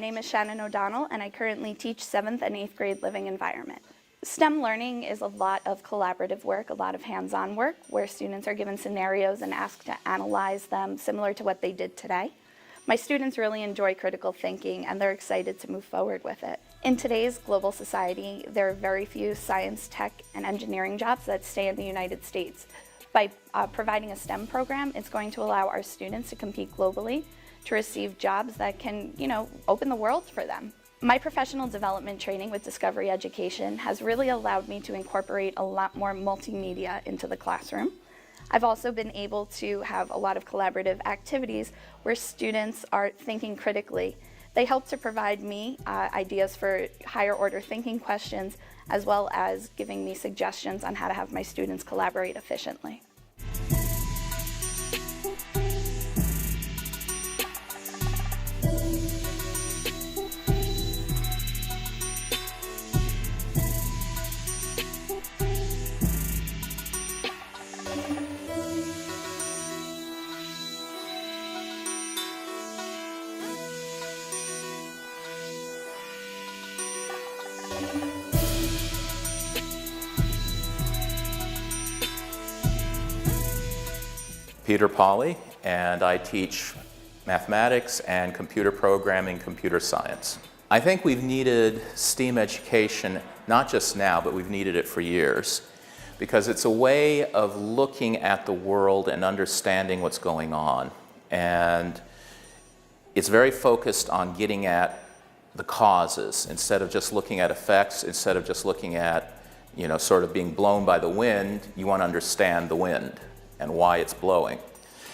name is Shannon O'Donnell, and I currently teach 7th and 8th grade living environment. STEM learning is a lot of collaborative work, a lot of hands-on work, where students are given scenarios and asked to analyze them similar to what they did today. My students really enjoy critical thinking, and they're excited to move forward with it. In today's global society, there are very few science, tech, and engineering jobs that stay in the United States. By providing a STEM program, it's going to allow our students to compete globally, to receive jobs that can, open the world for them. My professional development training with Discovery Education has really allowed me to incorporate a lot more multimedia into the classroom. I've also been able to have a lot of collaborative activities where students are thinking critically. They help to provide me ideas for higher order thinking questions, as well as giving me suggestions on how to have my students collaborate efficiently. Peter Pauly, and I teach mathematics and computer programming, computer science. I think we've needed STEAM education, not just now, but we've needed it for years, because it's a way of looking at the world and understanding what's going on. And it's very focused on getting at the causes, instead of just looking at effects, instead of just looking at, sort of being blown by the wind. You want to understand the wind and why it's blowing.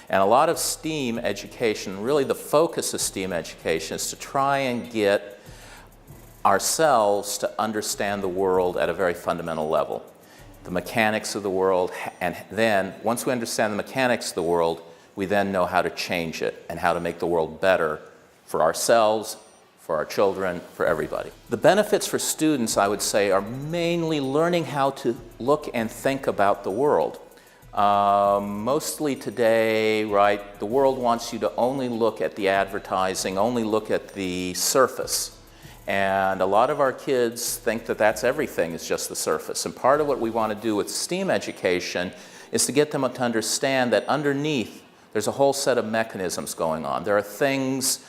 And a lot of STEAM education, really the focus of STEAM education, is to try and get ourselves to understand the world at a very fundamental level. The mechanics of the world, and then once we understand the mechanics of the world, we then know how to change it and how to make the world better for ourselves, for our children, for everybody. The benefits for students, I would say, are mainly learning how to look and think about the world. Mostly today, right, the world wants you to only look at the advertising, only look at the surface. And a lot of our kids think that that's everything, is just the surface. And part of what we want to do with STEAM education is to get them to understand that underneath there's a whole set of mechanisms going on. There are things,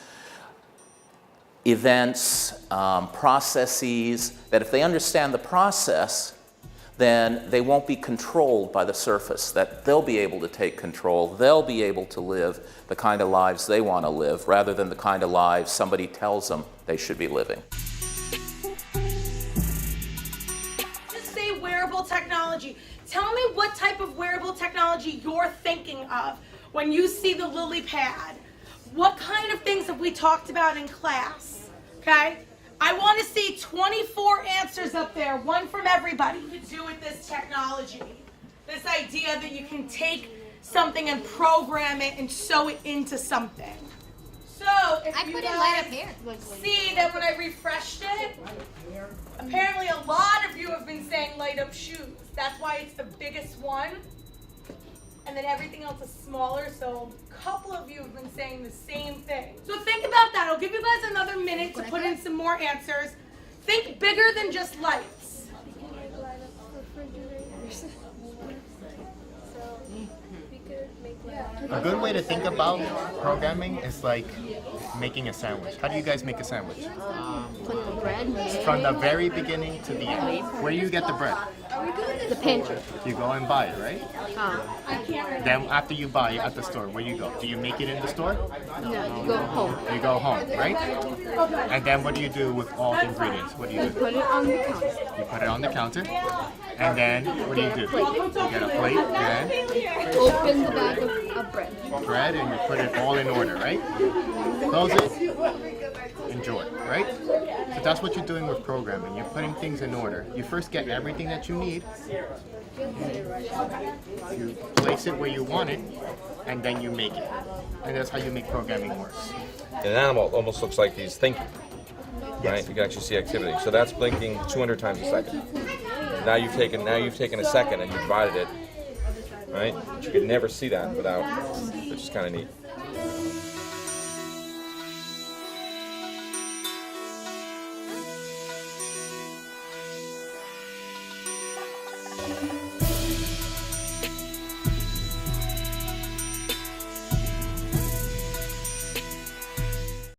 events, processes, that if they understand the process, then they won't be controlled by the surface, that they'll be able to take control, they'll be able to live the kind of lives they want to live, rather than the kind of lives somebody tells them they should be living. Just say wearable technology. Tell me what type of wearable technology you're thinking of when you see the lily pad. What kind of things have we talked about in class, okay? I want to see 24 answers up there, one from everybody, to do with this technology. This idea that you can take something and program it and sew it into something. So, if you guys see that when I refreshed it, apparently a lot of you have been saying light up shoes. That's why it's the biggest one. And then everything else is smaller, so a couple of you have been saying the same thing. So think about that. I'll give you guys another minute to put in some more answers. Think bigger than just lights. A good way to think about programming is like making a sandwich. How do you guys make a sandwich? Put the bread From the very beginning to the end. Where do you get the bread? the pantry. You go and buy it, right? Then after you buy it at the store, where you go? Do you make it in the store? No, you go home. You go home, right? And then what do you do with all the ingredients? What do you do? Put it on the counter. You put it on the counter. And then what do you do? You get a plate and Open the bag of bread. bread and you put it all in order, right? Close it. Enjoy, right? So that's what you're doing with programming. You're putting things in order. You first get everything that you need. You place it where you want it, and then you make it. And that's how you make programming work. An animal almost looks like he's thinking, right? You can actually see activity. So that's blinking 200 times a second. Now you've taken a second and you divided it, right? But you could never see that without, which is kind of neat.